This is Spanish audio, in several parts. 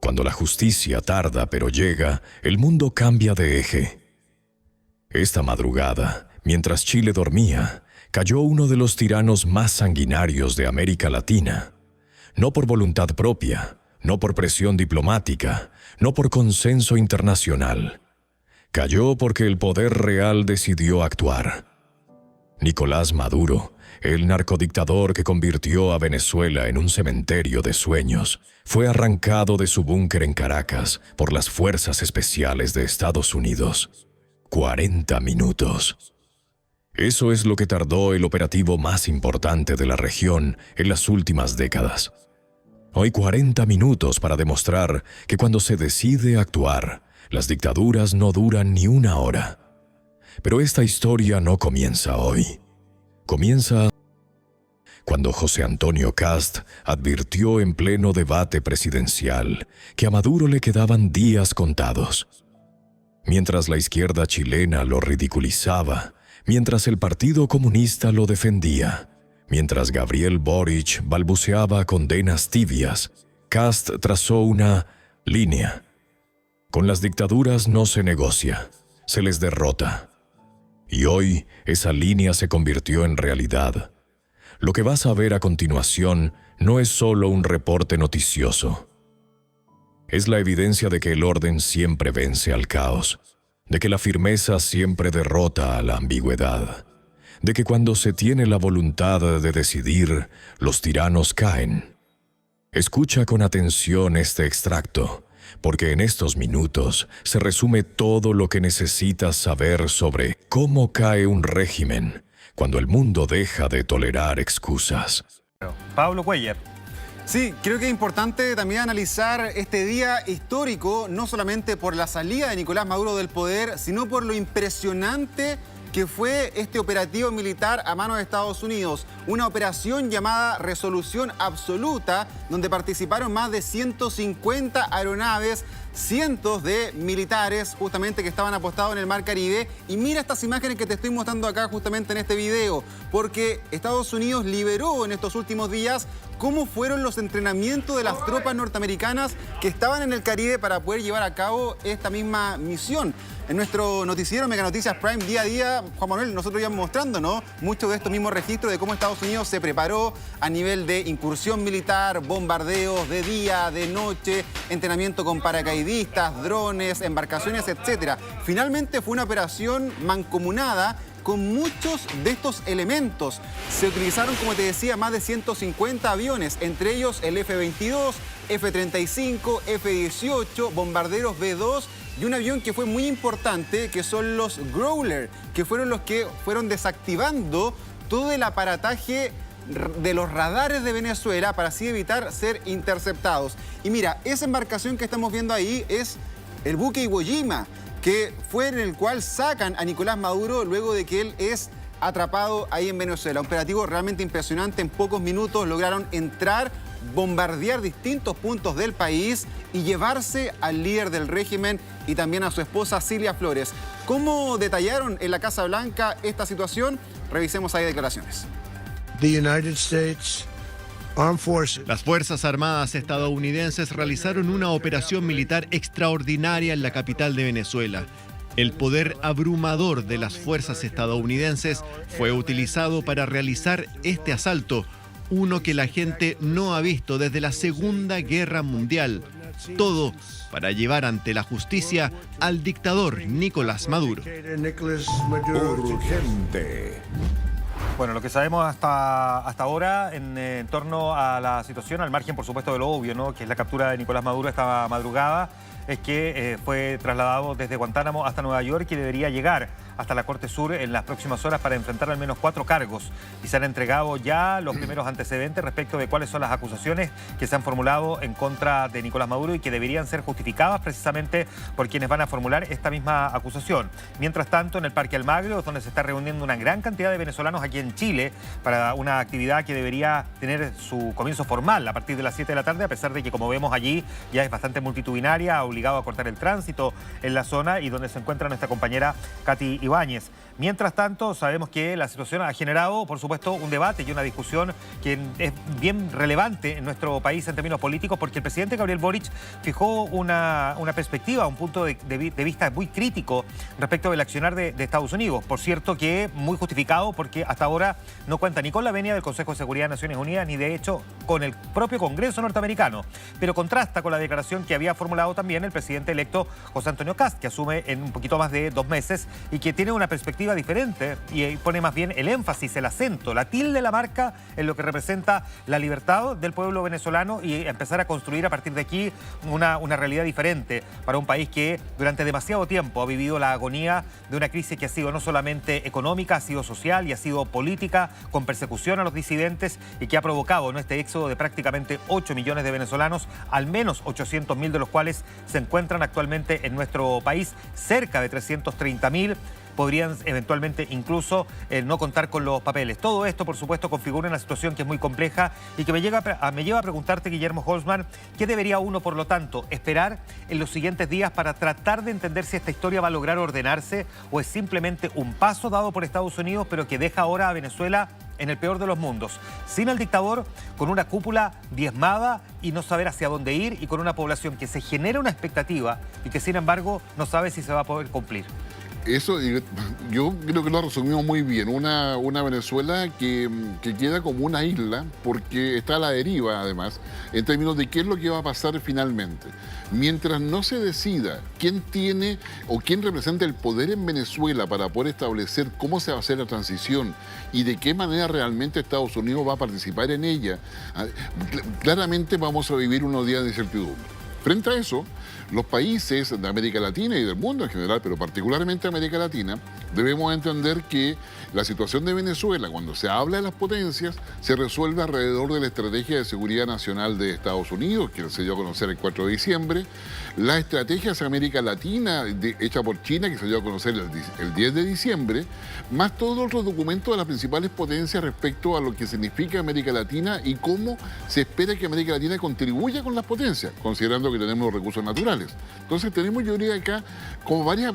Cuando la justicia tarda pero llega, el mundo cambia de eje. Esta madrugada, mientras Chile dormía, cayó uno de los tiranos más sanguinarios de América Latina. No por voluntad propia, no por presión diplomática, no por consenso internacional. Cayó porque el poder real decidió actuar. Nicolás Maduro, el narcodictador que convirtió a Venezuela en un cementerio de sueños, fue arrancado de su búnker en Caracas por las fuerzas especiales de Estados Unidos. 40 minutos. Eso es lo que tardó el operativo más importante de la región en las últimas décadas. Hoy 40 minutos para demostrar que cuando se decide actuar, las dictaduras no duran ni una hora. Pero esta historia no comienza hoy. Comienza cuando José Antonio Kast advirtió en pleno debate presidencial que a Maduro le quedaban días contados. Mientras la izquierda chilena lo ridiculizaba, mientras el Partido Comunista lo defendía, mientras Gabriel Boric balbuceaba condenas tibias, Kast trazó una línea. Con las dictaduras no se negocia, se les derrota. Y hoy esa línea se convirtió en realidad. Lo que vas a ver a continuación no es solo un reporte noticioso. Es la evidencia de que el orden siempre vence al caos, de que la firmeza siempre derrota a la ambigüedad, de que cuando se tiene la voluntad de decidir, los tiranos caen. Escucha con atención este extracto, porque en estos minutos se resume todo lo que necesitas saber sobre cómo cae un régimen cuando el mundo deja de tolerar excusas. Pablo Cuellar. Sí, creo que es importante también analizar este día histórico, no solamente por la salida de Nicolás Maduro del poder, sino por lo impresionante que fue este operativo militar a manos de Estados Unidos. Una operación llamada Resolución Absoluta, donde participaron más de 150 aeronaves, cientos de militares justamente que estaban apostados en el Mar Caribe. Y mira estas imágenes que te estoy mostrando acá justamente en este video, porque Estados Unidos liberó en estos últimos días cómo fueron los entrenamientos de las tropas norteamericanas que estaban en el Caribe para poder llevar a cabo esta misma misión. En nuestro noticiero Mega Noticias Prime día a día, Juan Manuel, nosotros íbamos mostrando, ¿no?, muchos de estos mismos registros de cómo Estados Unidos se preparó a nivel de incursión militar, bombardeos de día, de noche, entrenamiento con paracaidistas, drones, embarcaciones, etc. Finalmente fue una operación mancomunada con muchos de estos elementos. Se utilizaron, como te decía, más de 150 aviones, entre ellos el F-22, F-35, F-18, bombarderos B-2 y un avión que fue muy importante, que son los Growler, que fueron los que fueron desactivando todo el aparataje de los radares de Venezuela para así evitar ser interceptados. Y mira, esa embarcación que estamos viendo ahí es el buque Iwo Jima, que fue en el cual sacan a Nicolás Maduro luego de que él es atrapado ahí en Venezuela. Un operativo realmente impresionante. En pocos minutos lograron entrar, bombardear distintos puntos del país y llevarse al líder del régimen y también a su esposa Cilia Flores. ¿Cómo detallaron en la Casa Blanca esta situación? Revisemos ahí declaraciones. Las Fuerzas Armadas estadounidenses realizaron una operación militar extraordinaria en la capital de Venezuela. El poder abrumador de las fuerzas estadounidenses fue utilizado para realizar este asalto, uno que la gente no ha visto desde la Segunda Guerra Mundial. Todo para llevar ante la justicia al dictador Nicolás Maduro. Urgente. Bueno, lo que sabemos hasta ahora en torno a la situación, al margen por supuesto de lo obvio, ¿no?, que es la captura de Nicolás Maduro esta madrugada, es que fue trasladado desde Guantánamo hasta Nueva York y debería llegar hasta la Corte Sur en las próximas horas para enfrentar al menos 4 cargos. Y se han entregado ya los primeros antecedentes respecto de cuáles son las acusaciones que se han formulado en contra de Nicolás Maduro y que deberían ser justificadas precisamente por quienes van a formular esta misma acusación. Mientras tanto, en el Parque Almagro, donde se está reuniendo una gran cantidad de venezolanos aquí en Chile para una actividad que debería tener su comienzo formal a partir de las 7 de la tarde, a pesar de que, como vemos allí, ya es bastante multitudinaria, obligado a cortar el tránsito en la zona y donde se encuentra nuestra compañera Katy Ibáñez. Mientras tanto, sabemos que la situación ha generado, por supuesto, un debate y una discusión que es bien relevante en nuestro país en términos políticos, porque el presidente Gabriel Boric fijó una perspectiva, un punto de vista muy crítico respecto del accionar de Estados Unidos. Por cierto, que muy justificado, porque hasta ahora no cuenta ni con la venia del Consejo de Seguridad de Naciones Unidas, ni de hecho con el propio Congreso norteamericano. Pero contrasta con la declaración que había formulado también el presidente electo José Antonio Kast, que asume en un poquito más de 2 meses y que tiene una perspectiva diferente y pone más bien el énfasis, el acento, la tilde, la marca en lo que representa la libertad del pueblo venezolano y empezar a construir a partir de aquí una realidad diferente para un país que durante demasiado tiempo ha vivido la agonía de una crisis que ha sido no solamente económica, ha sido social y ha sido política, con persecución a los disidentes y que ha provocado este éxodo de prácticamente 8 millones de venezolanos, al menos 800.000 de los cuales se encuentran actualmente en nuestro país, cerca de 330.000 podrían eventualmente incluso no contar con los papeles. Todo esto, por supuesto, configura una situación que es muy compleja y que me lleva a preguntarte, Guillermo Holzman, ¿qué debería uno, por lo tanto, esperar en los siguientes días para tratar de entender si esta historia va a lograr ordenarse o es simplemente un paso dado por Estados Unidos, pero que deja ahora a Venezuela en el peor de los mundos, sin el dictador, con una cúpula diezmada y no saber hacia dónde ir, y con una población que se genera una expectativa y que, sin embargo, no sabe si se va a poder cumplir? Eso yo creo que lo resumimos muy bien. Una Venezuela que queda como una isla porque está a la deriva, además, en términos de qué es lo que va a pasar finalmente. Mientras no se decida quién tiene o quién representa el poder en Venezuela para poder establecer cómo se va a hacer la transición y de qué manera realmente Estados Unidos va a participar en ella, claramente vamos a vivir unos días de incertidumbre. Frente a eso, los países de América Latina y del mundo en general, pero particularmente América Latina, debemos entender que la situación de Venezuela, cuando se habla de las potencias, se resuelve alrededor de la Estrategia de Seguridad Nacional de Estados Unidos, que se dio a conocer el 4 de diciembre, la Estrategia hacia América Latina, hecha por China, que se dio a conocer el 10 de diciembre, más todos los otros documentos de las principales potencias respecto a lo que significa América Latina y cómo se espera que América Latina contribuya con las potencias, considerando que tenemos los recursos naturales. Entonces tenemos, yo diría acá, como varias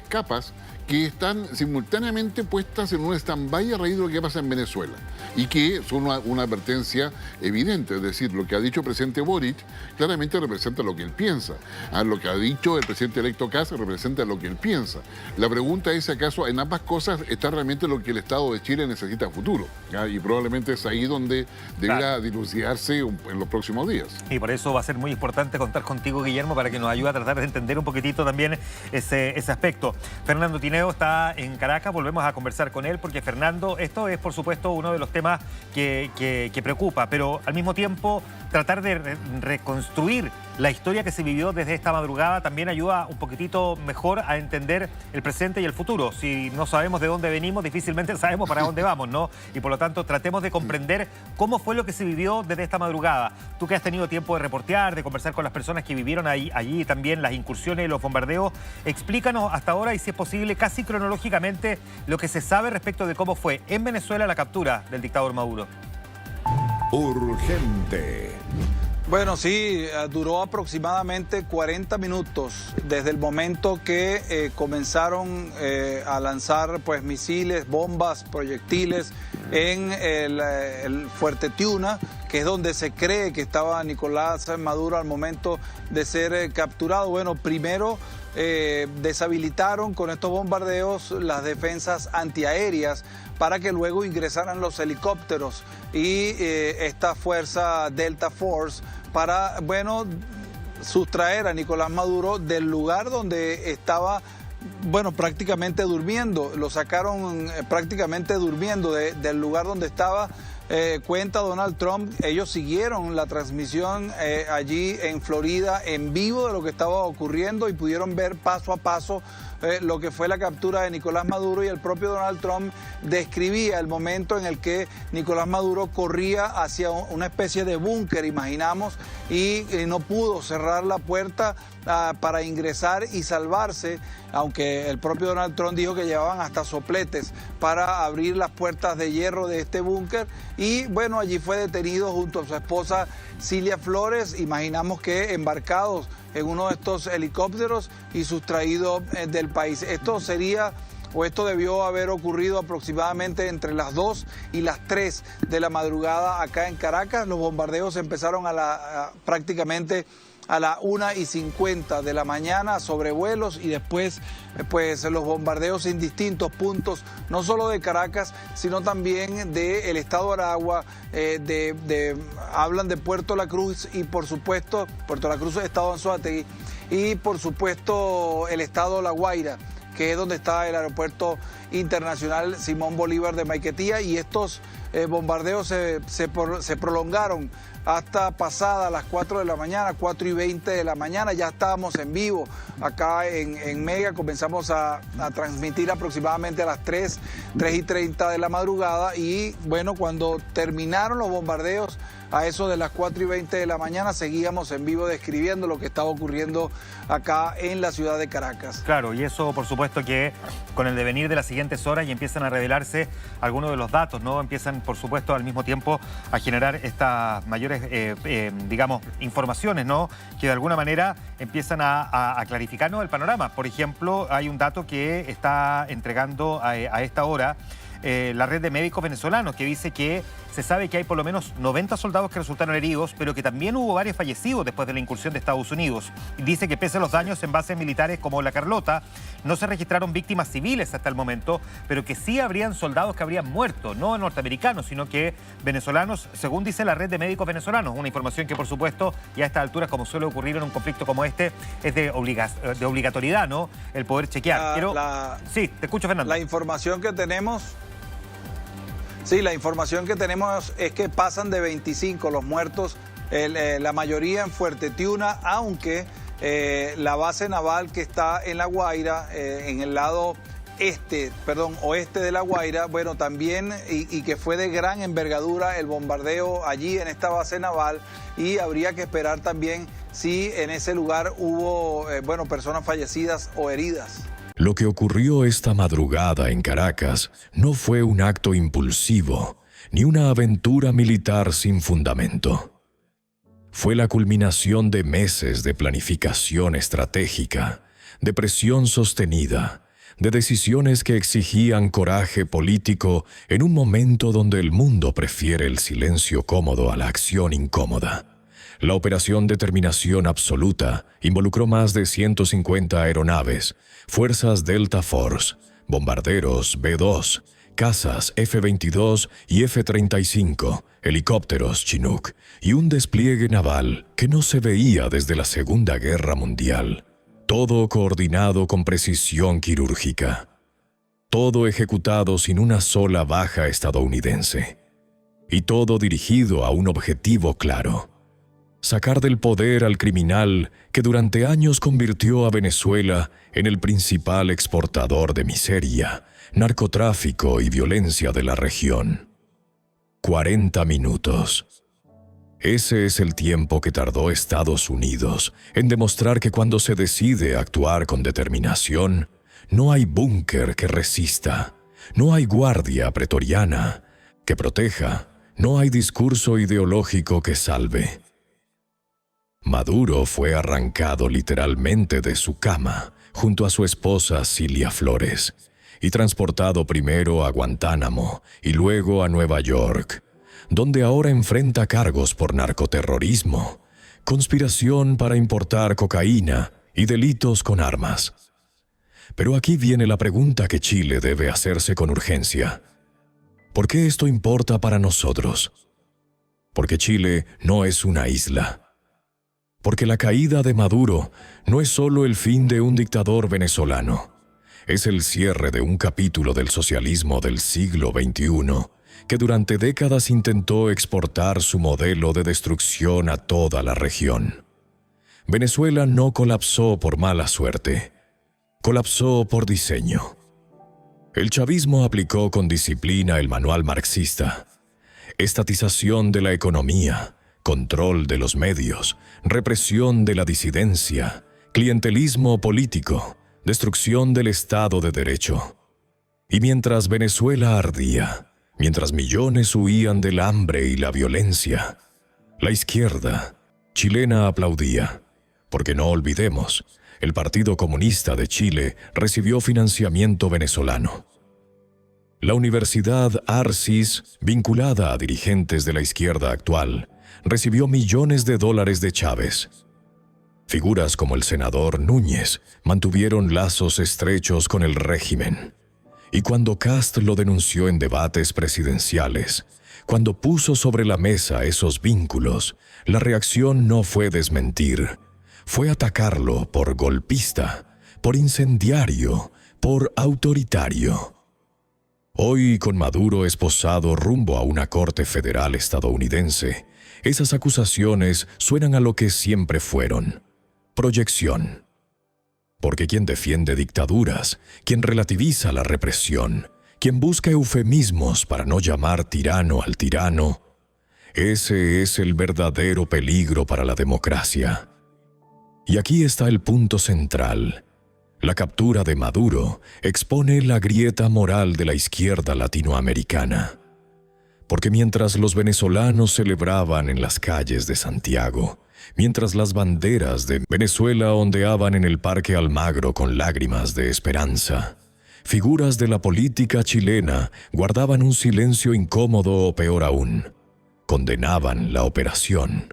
capas que están simultáneamente puestas en un stand-by a raíz de lo que pasa en Venezuela y que son una advertencia evidente, es decir, lo que ha dicho el presidente Boric claramente representa lo que él piensa, lo que ha dicho el presidente electo Kast representa lo que él piensa. La pregunta es si acaso en ambas cosas está realmente lo que el Estado de Chile necesita a futuro, ¿ya? Y probablemente es ahí donde deberá dilucidarse en los próximos días. Y por eso va a ser muy importante contar contigo, Guillermo, para que nos ayude a tratar de entender un poquitito también ese aspecto. Fernando Tineo está en Caracas, volvemos a conversar con él porque, Fernando, esto es por supuesto uno de los temas que preocupa, pero al mismo tiempo tratar de reconstruir la historia que se vivió desde esta madrugada también ayuda un poquitito mejor a entender el presente y el futuro. Si no sabemos de dónde venimos, difícilmente sabemos para dónde vamos, ¿no? Y por lo tanto tratemos de comprender cómo fue lo que se vivió desde esta madrugada. Tú que has tenido tiempo de reportear, de conversar con las personas que vivieron allí también las incursiones y los bombardeos, explícanos hasta ahora y si es posible casi cronológicamente lo que se sabe respecto de cómo fue en Venezuela la captura del dictador Maduro. Urgente. Bueno, sí, duró aproximadamente 40 minutos desde el momento que comenzaron a lanzar pues misiles, bombas, proyectiles en el Fuerte Tiuna, que es donde se cree que estaba Nicolás Maduro al momento de ser capturado. Bueno, primero deshabilitaron con estos bombardeos las defensas antiaéreas para que luego ingresaran los helicópteros y esta fuerza Delta Force para, bueno, sustraer a Nicolás Maduro del lugar donde estaba, bueno, prácticamente durmiendo. Lo sacaron prácticamente durmiendo del lugar donde estaba. Cuenta Donald Trump, ellos siguieron la transmisión allí en Florida en vivo de lo que estaba ocurriendo y pudieron ver paso a paso lo que fue la captura de Nicolás Maduro, y el propio Donald Trump describía el momento en el que Nicolás Maduro corría hacia una especie de búnker, imaginamos, y no pudo cerrar la puerta para ingresar y salvarse, aunque el propio Donald Trump dijo que llevaban hasta sopletes para abrir las puertas de hierro de este búnker. Y bueno, allí fue detenido junto a su esposa Cilia Flores, imaginamos que embarcados en uno de estos helicópteros y sustraído del país. Esto sería o esto debió haber ocurrido aproximadamente entre las 2 y las 3 de la madrugada acá en Caracas. Los bombardeos empezaron prácticamente a las 1:50 de la mañana, sobrevuelos, y después pues los bombardeos en distintos puntos, no solo de Caracas, sino también del estado Aragua, hablan de Puerto La Cruz y por supuesto, Puerto La Cruz, estado Anzoátegui, y por supuesto el estado La Guaira, que es donde está el aeropuerto internacional Simón Bolívar de Maiquetía, y estos bombardeos se prolongaron hasta pasadas las 4 de la mañana, 4:20 de la mañana. Ya estábamos en vivo acá en Mega, comenzamos a transmitir aproximadamente a las 3:30 de la madrugada, y bueno, cuando terminaron los bombardeos a eso de las 4:20 de la mañana, seguíamos en vivo describiendo lo que estaba ocurriendo acá en la ciudad de Caracas. Claro, y eso por supuesto que con el devenir de las siguientes horas y empiezan a revelarse algunos de los datos, ¿no? Empiezan por supuesto al mismo tiempo a generar estas mayores, digamos, informaciones, ¿no? Que de alguna manera empiezan a clarificarnos el panorama. Por ejemplo, hay un dato que está entregando a esta hora la red de médicos venezolanos, que dice que se sabe que hay por lo menos 90 soldados que resultaron heridos, pero que también hubo varios fallecidos después de la incursión de Estados Unidos. Dice que pese a los daños en bases militares como la Carlota, no se registraron víctimas civiles hasta el momento, pero que sí habrían soldados que habrían muerto, no norteamericanos, sino que venezolanos, según dice la red de médicos venezolanos. Una información que por supuesto, ya a estas alturas, como suele ocurrir en un conflicto como este, es de obligatoriedad, ¿no? El poder chequear. Sí, te escucho, Fernando. La información que tenemos... Sí, la información que tenemos es que pasan de 25 los muertos, la mayoría en Fuerte Tiuna, aunque la base naval que está en La Guaira, en el lado oeste de La Guaira, bueno, también, y que fue de gran envergadura el bombardeo allí en esta base naval, y habría que esperar también si en ese lugar hubo, personas fallecidas o heridas. Lo que ocurrió esta madrugada en Caracas no fue un acto impulsivo, ni una aventura militar sin fundamento. Fue la culminación de meses de planificación estratégica, de presión sostenida, de decisiones que exigían coraje político en un momento donde el mundo prefiere el silencio cómodo a la acción incómoda. La operación Determinación Absoluta involucró más de 150 aeronaves, fuerzas Delta Force, bombarderos B-2, cazas F-22 y F-35, helicópteros Chinook y un despliegue naval que no se veía desde la Segunda Guerra Mundial. Todo coordinado con precisión quirúrgica. Todo ejecutado sin una sola baja estadounidense. Y todo dirigido a un objetivo claro: sacar del poder al criminal que durante años convirtió a Venezuela en el principal exportador de miseria, narcotráfico y violencia de la región. 40 minutos. Ese es el tiempo que tardó Estados Unidos en demostrar que cuando se decide actuar con determinación, no hay búnker que resista, no hay guardia pretoriana que proteja, no hay discurso ideológico que salve. Maduro fue arrancado literalmente de su cama, junto a su esposa Cilia Flores, y transportado primero a Guantánamo y luego a Nueva York, donde ahora enfrenta cargos por narcoterrorismo, conspiración para importar cocaína y delitos con armas. Pero aquí viene la pregunta que Chile debe hacerse con urgencia. ¿Por qué esto importa para nosotros? Porque Chile no es una isla. Porque la caída de Maduro no es solo el fin de un dictador venezolano, es el cierre de un capítulo del socialismo del siglo XXI, que durante décadas intentó exportar su modelo de destrucción a toda la región. Venezuela no colapsó por mala suerte, colapsó por diseño. El chavismo aplicó con disciplina el manual marxista: estatización de la economía, control de los medios, represión de la disidencia, clientelismo político, destrucción del Estado de Derecho. Y mientras Venezuela ardía, mientras millones huían del hambre y la violencia, la izquierda chilena aplaudía, porque no olvidemos, el Partido Comunista de Chile recibió financiamiento venezolano. La Universidad Arcis, vinculada a dirigentes de la izquierda actual, recibió millones de dólares de Chávez. Figuras como el senador Núñez mantuvieron lazos estrechos con el régimen. Y cuando Kast lo denunció en debates presidenciales, cuando puso sobre la mesa esos vínculos, la reacción no fue desmentir, fue atacarlo por golpista, por incendiario, por autoritario. Hoy, con Maduro esposado rumbo a una corte federal estadounidense, esas acusaciones suenan a lo que siempre fueron: proyección. Porque quien defiende dictaduras, quien relativiza la represión, quien busca eufemismos para no llamar tirano al tirano, ese es el verdadero peligro para la democracia. Y aquí está el punto central. La captura de Maduro expone la grieta moral de la izquierda latinoamericana. Porque mientras los venezolanos celebraban en las calles de Santiago, mientras las banderas de Venezuela ondeaban en el Parque Almagro con lágrimas de esperanza, figuras de la política chilena guardaban un silencio incómodo o peor aún, condenaban la operación.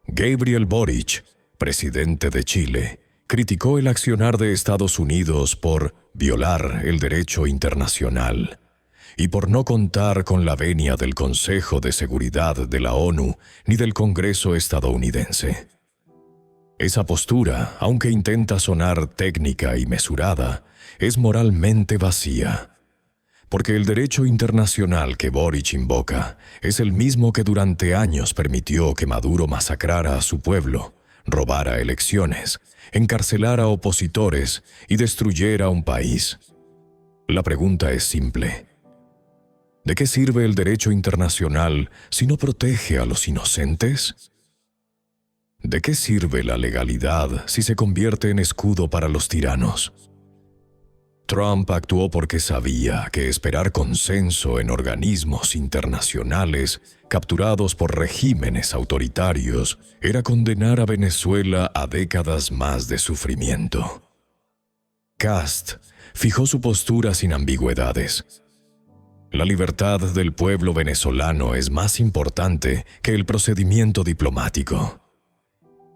Gabriel Boric, presidente de Chile, criticó el accionar de Estados Unidos por violar el derecho internacional y por no contar con la venia del Consejo de Seguridad de la ONU ni del Congreso estadounidense. Esa postura, aunque intenta sonar técnica y mesurada, es moralmente vacía. Porque el derecho internacional que Boric invoca es el mismo que durante años permitió que Maduro masacrara a su pueblo, robara elecciones, encarcelara a opositores y destruyera un país. La pregunta es simple: ¿de qué sirve el derecho internacional si no protege a los inocentes? ¿De qué sirve la legalidad si se convierte en escudo para los tiranos? Trump actuó porque sabía que esperar consenso en organismos internacionales capturados por regímenes autoritarios era condenar a Venezuela a décadas más de sufrimiento. Kast fijó su postura sin ambigüedades. La libertad del pueblo venezolano es más importante que el procedimiento diplomático.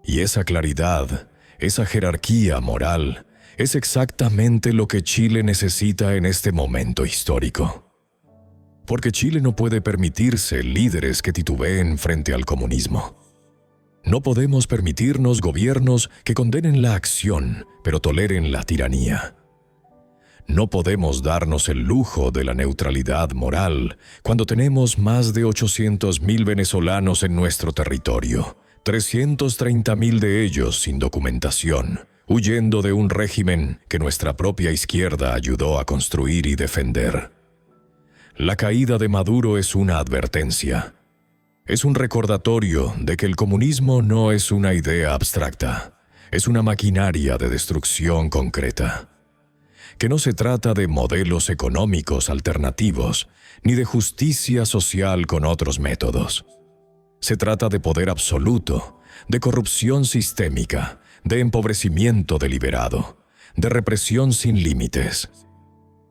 Y esa claridad, esa jerarquía moral, es exactamente lo que Chile necesita en este momento histórico. Porque Chile no puede permitirse líderes que titubeen frente al comunismo. No podemos permitirnos gobiernos que condenen la acción, pero toleren la tiranía. No podemos darnos el lujo de la neutralidad moral cuando tenemos más de 800.000 venezolanos en nuestro territorio, 330.000 de ellos sin documentación, huyendo de un régimen que nuestra propia izquierda ayudó a construir y defender. La caída de Maduro es una advertencia. Es un recordatorio de que el comunismo no es una idea abstracta, es una maquinaria de destrucción concreta. Que no se trata de modelos económicos alternativos, ni de justicia social con otros métodos. Se trata de poder absoluto, de corrupción sistémica, de empobrecimiento deliberado, de represión sin límites.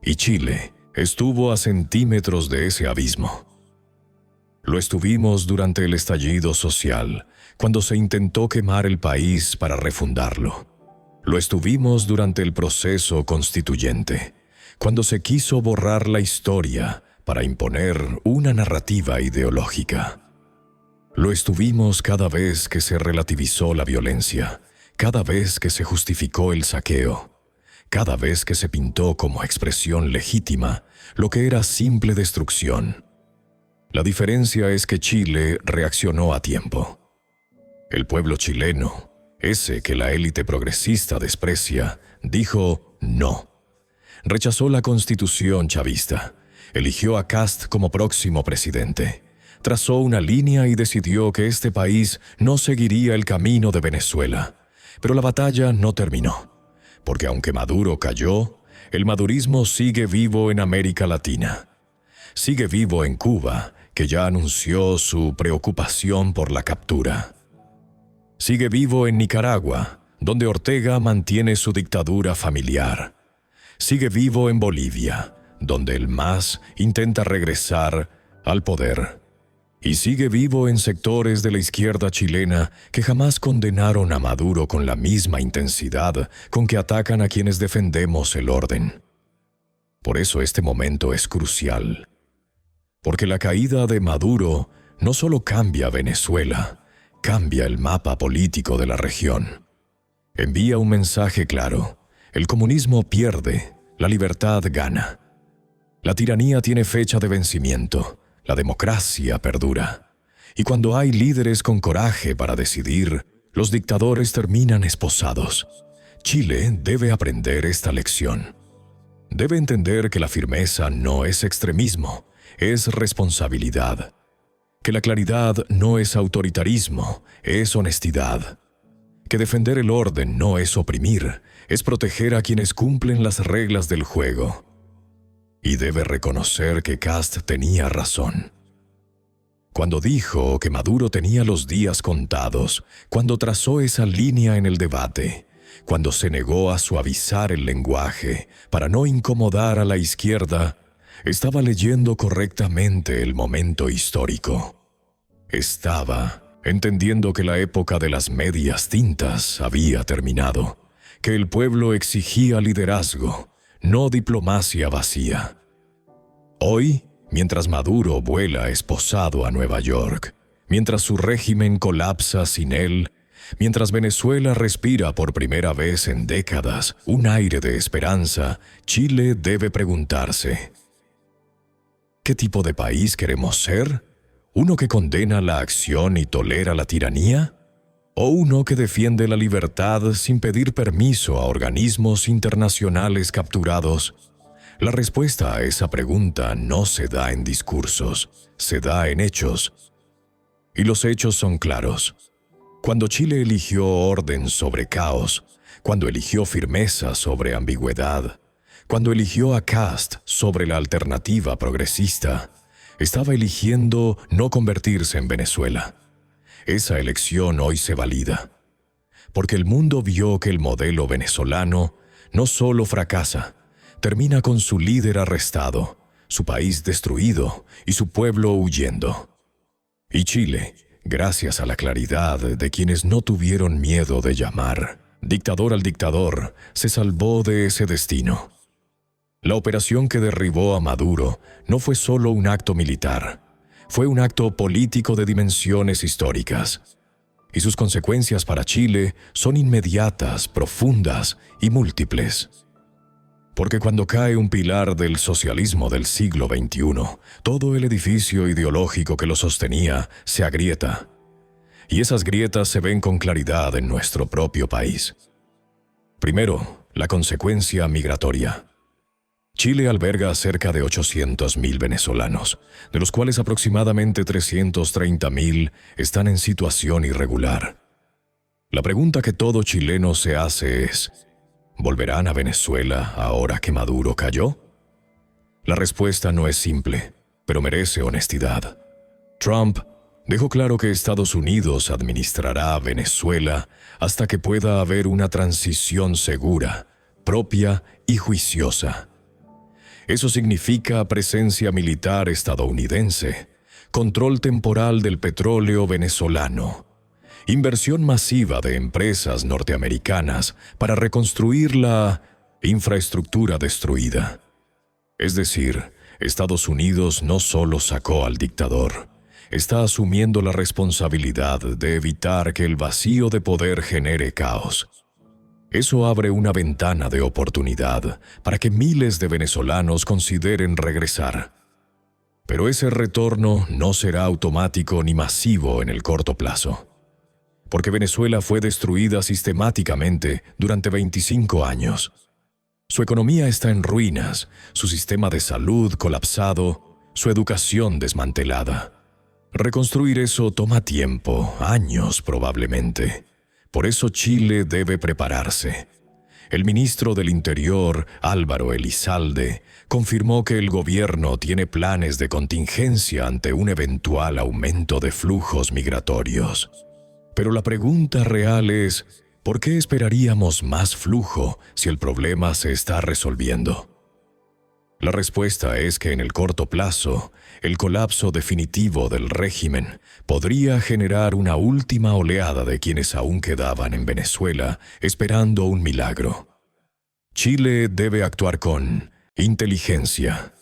Y Chile estuvo a centímetros de ese abismo. Lo estuvimos durante el estallido social, cuando se intentó quemar el país para refundarlo. Lo estuvimos durante el proceso constituyente, cuando se quiso borrar la historia para imponer una narrativa ideológica. Lo estuvimos cada vez que se relativizó la violencia, cada vez que se justificó el saqueo, cada vez que se pintó como expresión legítima lo que era simple destrucción. La diferencia es que Chile reaccionó a tiempo. El pueblo chileno, ese que la élite progresista desprecia, dijo no. Rechazó la constitución chavista, eligió a Kast como próximo presidente, trazó una línea y decidió que este país no seguiría el camino de Venezuela. Pero la batalla no terminó, porque aunque Maduro cayó, el madurismo sigue vivo en América Latina. Sigue vivo en Cuba, que ya anunció su preocupación por la captura. Sigue vivo en Nicaragua, donde Ortega mantiene su dictadura familiar. Sigue vivo en Bolivia, donde el MAS intenta regresar al poder. Y sigue vivo en sectores de la izquierda chilena que jamás condenaron a Maduro con la misma intensidad con que atacan a quienes defendemos el orden. Por eso este momento es crucial. Porque la caída de Maduro no solo cambia Venezuela, cambia el mapa político de la región. Envía un mensaje claro: el comunismo pierde, la libertad gana. La tiranía tiene fecha de vencimiento, la democracia perdura. Y cuando hay líderes con coraje para decidir, los dictadores terminan esposados. Chile debe aprender esta lección. Debe entender que la firmeza no es extremismo, es responsabilidad. Que la claridad no es autoritarismo, es honestidad. Que defender el orden no es oprimir, es proteger a quienes cumplen las reglas del juego. Y debe reconocer que Kast tenía razón. Cuando dijo que Maduro tenía los días contados, cuando trazó esa línea en el debate, cuando se negó a suavizar el lenguaje para no incomodar a la izquierda, estaba leyendo correctamente el momento histórico. Estaba entendiendo que la época de las medias tintas había terminado, que el pueblo exigía liderazgo, no diplomacia vacía. Hoy, mientras Maduro vuela esposado a Nueva York, mientras su régimen colapsa sin él, mientras Venezuela respira por primera vez en décadas un aire de esperanza, Chile debe preguntarse: ¿qué tipo de país queremos ser? ¿Uno que condena la acción y tolera la tiranía? ¿O uno que defiende la libertad sin pedir permiso a organismos internacionales capturados? La respuesta a esa pregunta no se da en discursos, se da en hechos. Y los hechos son claros. Cuando Chile eligió orden sobre caos, cuando eligió firmeza sobre ambigüedad, cuando eligió a Kast sobre la alternativa progresista, estaba eligiendo no convertirse en Venezuela. Esa elección hoy se valida, porque el mundo vio que el modelo venezolano no solo fracasa, termina con su líder arrestado, su país destruido y su pueblo huyendo. Y Chile, gracias a la claridad de quienes no tuvieron miedo de llamar dictador al dictador, se salvó de ese destino. La operación que derribó a Maduro no fue solo un acto militar, fue un acto político de dimensiones históricas. Y sus consecuencias para Chile son inmediatas, profundas y múltiples. Porque cuando cae un pilar del socialismo del siglo XXI, todo el edificio ideológico que lo sostenía se agrieta. Y esas grietas se ven con claridad en nuestro propio país. Primero, la consecuencia migratoria. Chile alberga a cerca de 800.000 venezolanos, de los cuales aproximadamente 330.000 están en situación irregular. La pregunta que todo chileno se hace es: ¿volverán a Venezuela ahora que Maduro cayó? La respuesta no es simple, pero merece honestidad. Trump dejó claro que Estados Unidos administrará a Venezuela hasta que pueda haber una transición segura, propia y juiciosa. Eso significa presencia militar estadounidense, control temporal del petróleo venezolano, inversión masiva de empresas norteamericanas para reconstruir la infraestructura destruida. Es decir, Estados Unidos no solo sacó al dictador, está asumiendo la responsabilidad de evitar que el vacío de poder genere caos. Eso abre una ventana de oportunidad para que miles de venezolanos consideren regresar. Pero ese retorno no será automático ni masivo en el corto plazo. Porque Venezuela fue destruida sistemáticamente durante 25 años. Su economía está en ruinas, su sistema de salud colapsado, su educación desmantelada. Reconstruir eso toma tiempo, años probablemente. Por eso Chile debe prepararse. El ministro del Interior, Álvaro Elizalde, confirmó que el gobierno tiene planes de contingencia ante un eventual aumento de flujos migratorios. Pero la pregunta real es: ¿por qué esperaríamos más flujo si el problema se está resolviendo? La respuesta es que en el corto plazo, el colapso definitivo del régimen podría generar una última oleada de quienes aún quedaban en Venezuela esperando un milagro. Chile debe actuar con inteligencia.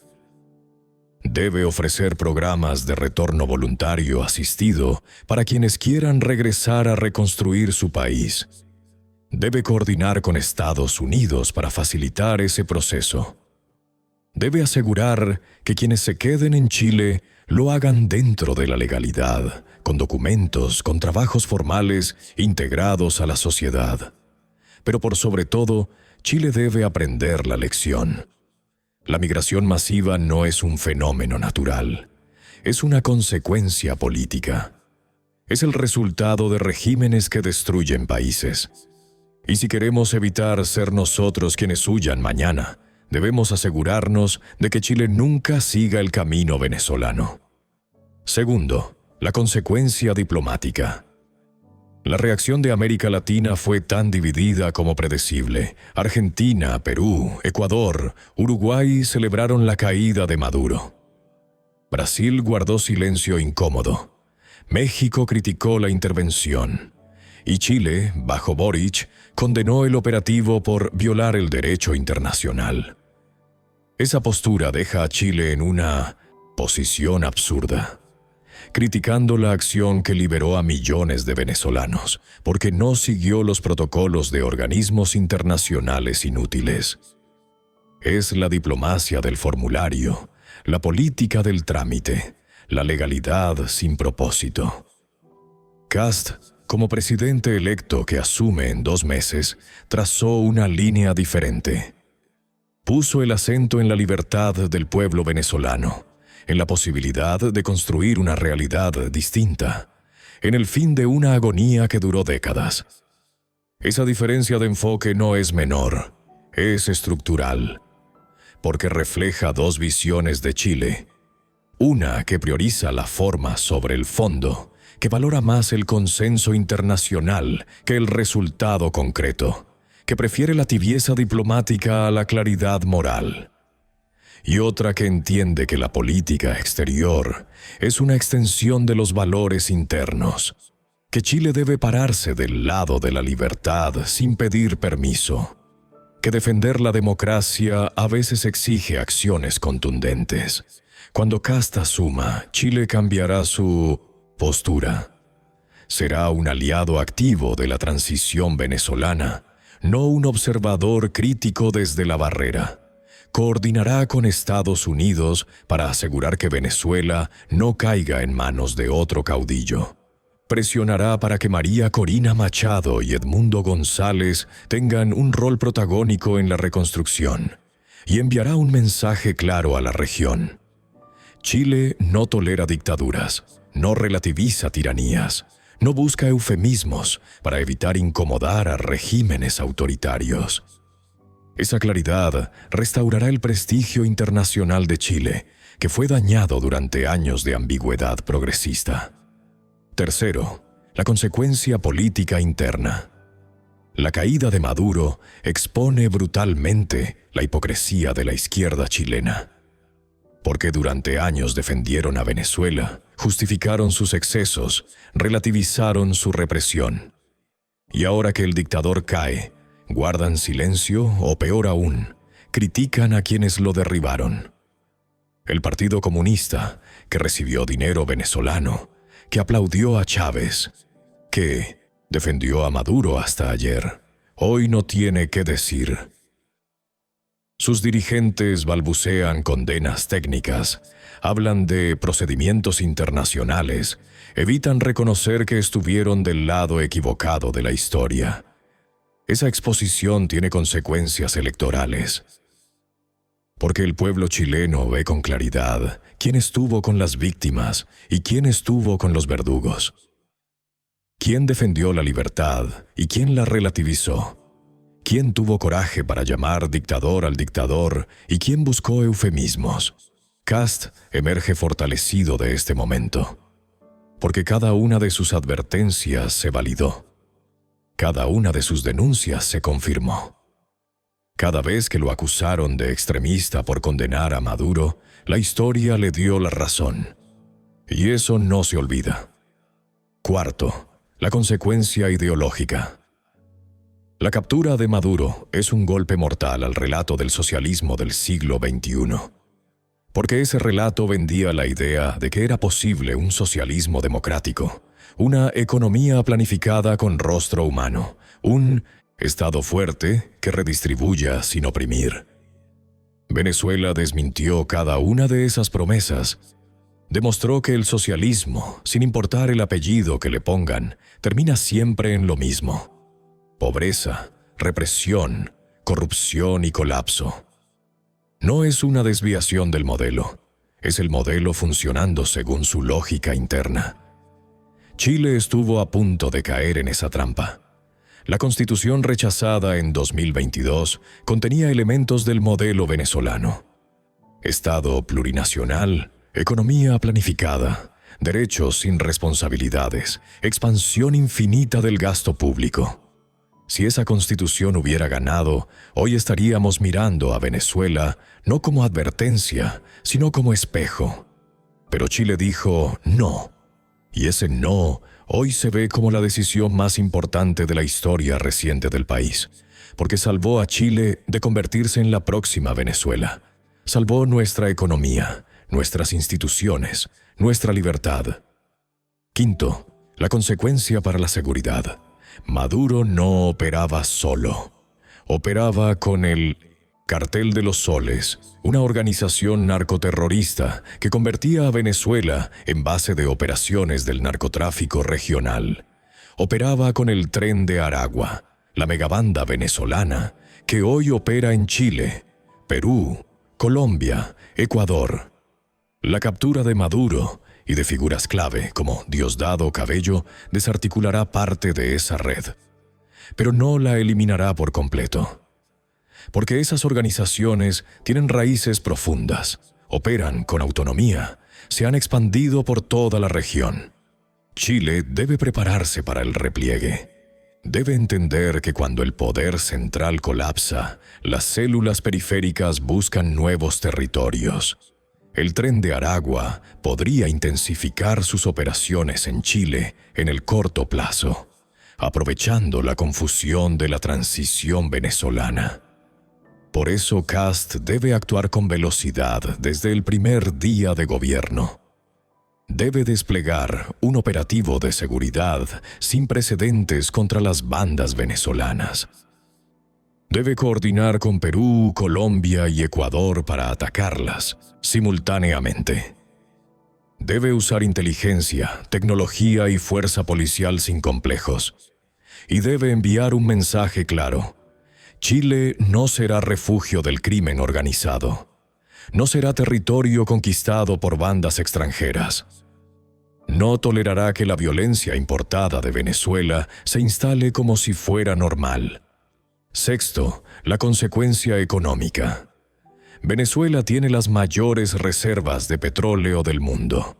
Debe ofrecer programas de retorno voluntario asistido para quienes quieran regresar a reconstruir su país. Debe coordinar con Estados Unidos para facilitar ese proceso. Debe asegurar que quienes se queden en Chile lo hagan dentro de la legalidad, con documentos, con trabajos formales integrados a la sociedad. Pero por sobre todo, Chile debe aprender la lección. La migración masiva no es un fenómeno natural, es una consecuencia política. Es el resultado de regímenes que destruyen países. Y si queremos evitar ser nosotros quienes huyan mañana, debemos asegurarnos de que Chile nunca siga el camino venezolano. Segundo, la consecuencia diplomática. La reacción de América Latina fue tan dividida como predecible. Argentina, Perú, Ecuador, Uruguay celebraron la caída de Maduro. Brasil guardó silencio incómodo. México criticó la intervención. Y Chile, bajo Boric, condenó el operativo por violar el derecho internacional. Esa postura deja a Chile en una posición absurda, criticando la acción que liberó a millones de venezolanos, porque no siguió los protocolos de organismos internacionales inútiles. Es la diplomacia del formulario, la política del trámite, la legalidad sin propósito. Kast, como presidente electo que asume en 2 meses, trazó una línea diferente. Puso el acento en la libertad del pueblo venezolano, en la posibilidad de construir una realidad distinta, en el fin de una agonía que duró décadas. Esa diferencia de enfoque no es menor, es estructural, porque refleja 2 visiones de Chile. Una que prioriza la forma sobre el fondo, que valora más el consenso internacional que el resultado concreto, que prefiere la tibieza diplomática a la claridad moral. Y otra que entiende que la política exterior es una extensión de los valores internos, que Chile debe pararse del lado de la libertad sin pedir permiso, que defender la democracia a veces exige acciones contundentes. Cuando Kast asuma, Chile cambiará su postura. Será un aliado activo de la transición venezolana, no un observador crítico desde la barrera. Coordinará con Estados Unidos para asegurar que Venezuela no caiga en manos de otro caudillo. Presionará para que María Corina Machado y Edmundo González tengan un rol protagónico en la reconstrucción, y enviará un mensaje claro a la región. Chile no tolera dictaduras, no relativiza tiranías, no busca eufemismos para evitar incomodar a regímenes autoritarios. Esa claridad restaurará el prestigio internacional de Chile, que fue dañado durante años de ambigüedad progresista. Tercero, la consecuencia política interna. La caída de Maduro expone brutalmente la hipocresía de la izquierda chilena. Porque durante años defendieron a Venezuela, justificaron sus excesos, relativizaron su represión. Y ahora que el dictador cae, guardan silencio o, peor aún, critican a quienes lo derribaron. El Partido Comunista, que recibió dinero venezolano, que aplaudió a Chávez, que defendió a Maduro hasta ayer, hoy no tiene qué decir. Sus dirigentes balbucean condenas técnicas, hablan de procedimientos internacionales, evitan reconocer que estuvieron del lado equivocado de la historia. Esa exposición tiene consecuencias electorales. Porque el pueblo chileno ve con claridad quién estuvo con las víctimas y quién estuvo con los verdugos. Quién defendió la libertad y quién la relativizó. ¿Quién tuvo coraje para llamar dictador al dictador y quién buscó eufemismos? Kast emerge fortalecido de este momento, porque cada una de sus advertencias se validó. cada una de sus denuncias se confirmó. Cada vez que lo acusaron de extremista por condenar a Maduro, la historia le dio la razón. Y eso no se olvida. Cuarto, la consecuencia ideológica. La captura de Maduro es un golpe mortal al relato del socialismo del siglo XXI. Porque ese relato vendía la idea de que era posible un socialismo democrático, una economía planificada con rostro humano, un Estado fuerte que redistribuya sin oprimir. Venezuela desmintió cada una de esas promesas. Demostró que el socialismo, sin importar el apellido que le pongan, termina siempre en lo mismo: pobreza, represión, corrupción y colapso. No es una desviación del modelo, es el modelo funcionando según su lógica interna. Chile estuvo a punto de caer en esa trampa. La Constitución rechazada en 2022 contenía elementos del modelo venezolano: Estado plurinacional, economía planificada, derechos sin responsabilidades, expansión infinita del gasto público. Si esa Constitución hubiera ganado, hoy estaríamos mirando a Venezuela no como advertencia, sino como espejo. Pero Chile dijo no, y ese no hoy se ve como la decisión más importante de la historia reciente del país, porque salvó a Chile de convertirse en la próxima Venezuela. Salvó nuestra economía, nuestras instituciones, nuestra libertad. Quinto, la consecuencia para la seguridad. Maduro no operaba solo. Operaba con el Cartel de los Soles, una organización narcoterrorista que convertía a Venezuela en base de operaciones del narcotráfico regional. Operaba con el Tren de Aragua, la megabanda venezolana, que hoy opera en Chile, Perú, Colombia, Ecuador. La captura de Maduro y de figuras clave como Diosdado Cabello desarticulará parte de esa red, pero no la eliminará por completo. Porque esas organizaciones tienen raíces profundas, operan con autonomía, se han expandido por toda la región. Chile debe prepararse para el repliegue. Debe entender que cuando el poder central colapsa, las células periféricas buscan nuevos territorios. El Tren de Aragua podría intensificar sus operaciones en Chile en el corto plazo, aprovechando la confusión de la transición venezolana. Por eso Kast debe actuar con velocidad desde el primer día de gobierno. Debe desplegar un operativo de seguridad sin precedentes contra las bandas venezolanas. Debe coordinar con Perú, Colombia y Ecuador para atacarlas simultáneamente. Debe usar inteligencia, tecnología y fuerza policial sin complejos. Y debe enviar un mensaje claro: Chile no será refugio del crimen organizado. No será territorio conquistado por bandas extranjeras. No tolerará que la violencia importada de Venezuela se instale como si fuera normal. Sexto, la consecuencia económica. Venezuela tiene las mayores reservas de petróleo del mundo.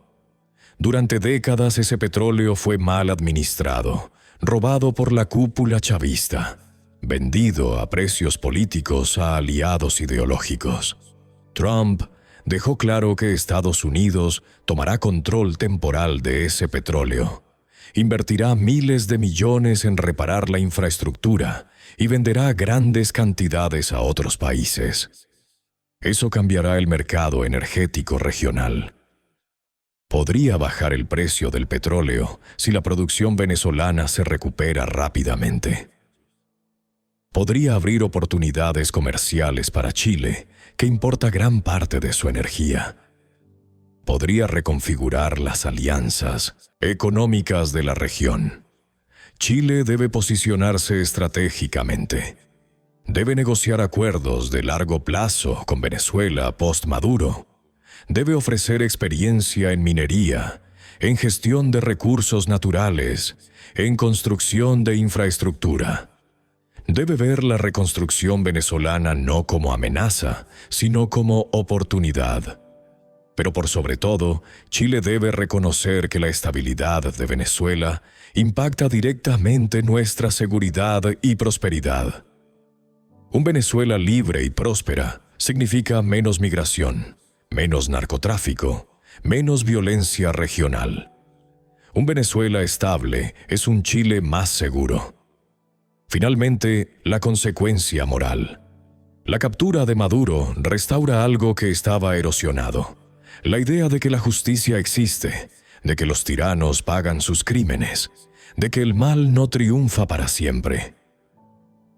Durante décadas ese petróleo fue mal administrado, robado por la cúpula chavista, vendido a precios políticos a aliados ideológicos. Trump dejó claro que Estados Unidos tomará control temporal de ese petróleo, invertirá miles de millones en reparar la infraestructura y venderá grandes cantidades a otros países. Eso cambiará el mercado energético regional. Podría bajar el precio del petróleo si la producción venezolana se recupera rápidamente. Podría abrir oportunidades comerciales para Chile, que importa gran parte de su energía. Podría reconfigurar las alianzas económicas de la región. Chile debe posicionarse estratégicamente. Debe negociar acuerdos de largo plazo con Venezuela post-Maduro. Debe ofrecer experiencia en minería, en gestión de recursos naturales, en construcción de infraestructura. Debe ver la reconstrucción venezolana no como amenaza, sino como oportunidad. Pero por sobre todo, Chile debe reconocer que la estabilidad de Venezuela impacta directamente nuestra seguridad y prosperidad. Un Venezuela libre y próspera significa menos migración, menos narcotráfico, menos violencia regional. Un Venezuela estable es un Chile más seguro. Finalmente, la consecuencia moral. La captura de Maduro restaura algo que estaba erosionado. La idea de que la justicia existe, de que los tiranos pagan sus crímenes, de que el mal no triunfa para siempre.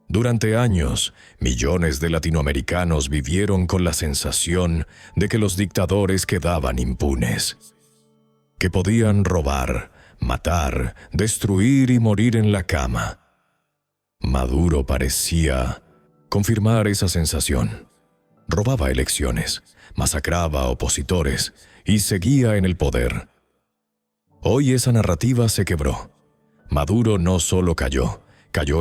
Durante años, millones de latinoamericanos vivieron con la sensación de que los dictadores quedaban impunes, que podían robar, matar, destruir y morir en la cama. Maduro parecía confirmar esa sensación. Robaba elecciones, masacraba opositores y seguía en el poder. Hoy esa narrativa se quebró. Maduro no solo cayó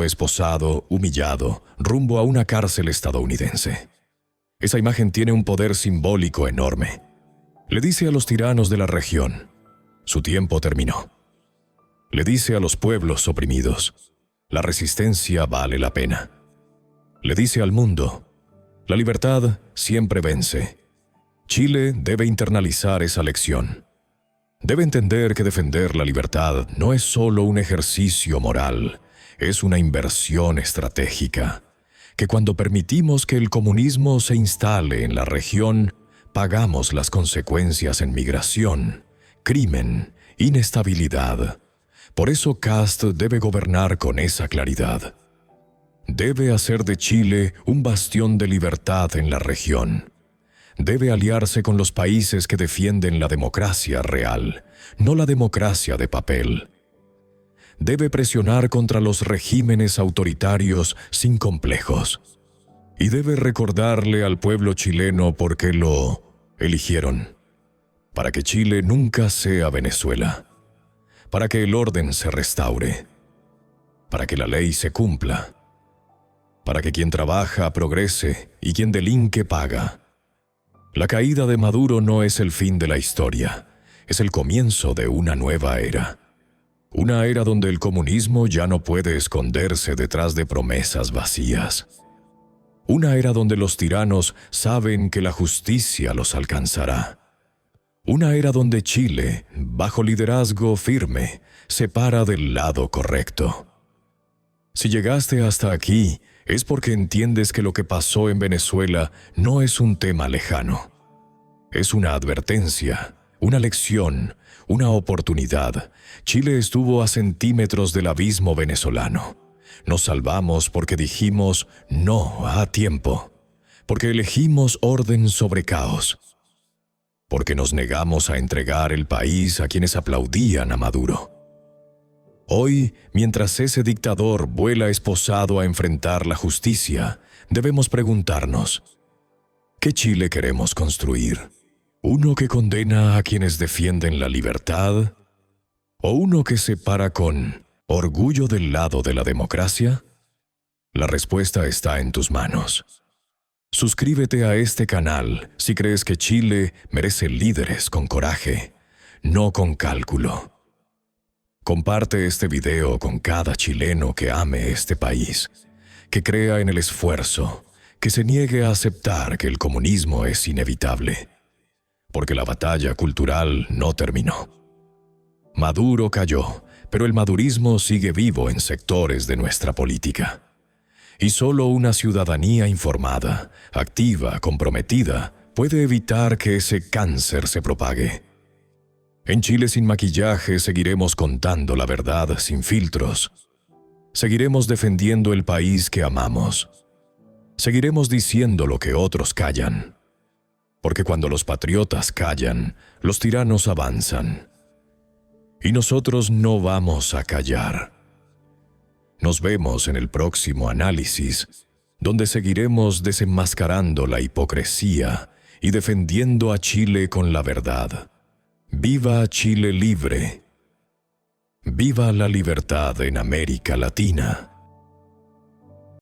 esposado, humillado, rumbo a una cárcel estadounidense. Esa imagen tiene un poder simbólico enorme. Le dice a los tiranos de la región, su tiempo terminó. Le dice a los pueblos oprimidos, la resistencia vale la pena. Le dice al mundo, la libertad siempre vence. Chile debe internalizar esa lección. Debe entender que defender la libertad no es solo un ejercicio moral, es una inversión estratégica, que cuando permitimos que el comunismo se instale en la región, pagamos las consecuencias en migración, crimen, inestabilidad. Por eso Kast debe gobernar con esa claridad. Debe hacer de Chile un bastión de libertad en la región. Debe aliarse con los países que defienden la democracia real, no la democracia de papel. Debe presionar contra los regímenes autoritarios sin complejos. Y debe recordarle al pueblo chileno por qué lo eligieron. Para que Chile nunca sea Venezuela. Para que el orden se restaure. Para que la ley se cumpla. Para que quien trabaja progrese y quien delinque paga. La caída de Maduro no es el fin de la historia, es el comienzo de una nueva era. Una era donde el comunismo ya no puede esconderse detrás de promesas vacías. Una era donde los tiranos saben que la justicia los alcanzará. Una era donde Chile, bajo liderazgo firme, se para del lado correcto. Si llegaste hasta aquí, es porque entiendes que lo que pasó en Venezuela no es un tema lejano. Es una advertencia, una lección, una oportunidad. Chile estuvo a centímetros del abismo venezolano. Nos salvamos porque dijimos no a tiempo, porque elegimos orden sobre caos, porque nos negamos a entregar el país a quienes aplaudían a Maduro. Hoy, mientras ese dictador vuela esposado a enfrentar la justicia, debemos preguntarnos, ¿qué Chile queremos construir? ¿Uno que condena a quienes defienden la libertad? ¿O uno que se para con orgullo del lado de la democracia? La respuesta está en tus manos. Suscríbete a este canal si crees que Chile merece líderes con coraje, no con cálculo. Comparte este video con cada chileno que ame este país, que crea en el esfuerzo, que se niegue a aceptar que el comunismo es inevitable, porque la batalla cultural no terminó. Maduro cayó, pero el madurismo sigue vivo en sectores de nuestra política. Y solo una ciudadanía informada, activa, comprometida, puede evitar que ese cáncer se propague. En Chile sin maquillaje seguiremos contando la verdad sin filtros. Seguiremos defendiendo el país que amamos. Seguiremos diciendo lo que otros callan. Porque cuando los patriotas callan, los tiranos avanzan. Y nosotros no vamos a callar. Nos vemos en el próximo análisis, donde seguiremos desenmascarando la hipocresía y defendiendo a Chile con la verdad. ¡Viva Chile libre! ¡Viva la libertad en América Latina!